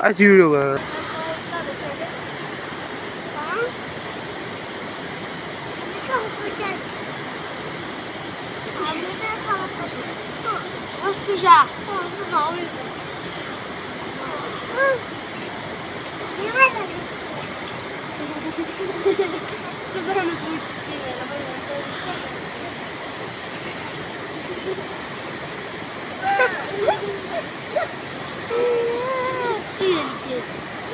आज वीडियो का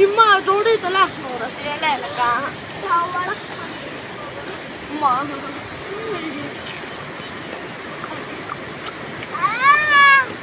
Imma dodi telas nora si lela ka. Ma.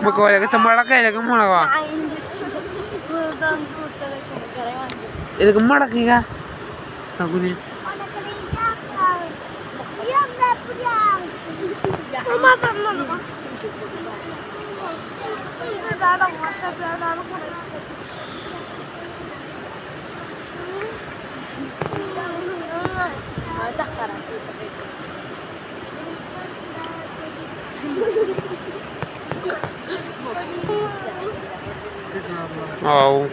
Bukan lagi tempat lagi lagi mana wah? Ini kemana lagi kah? Aku ni. Oh.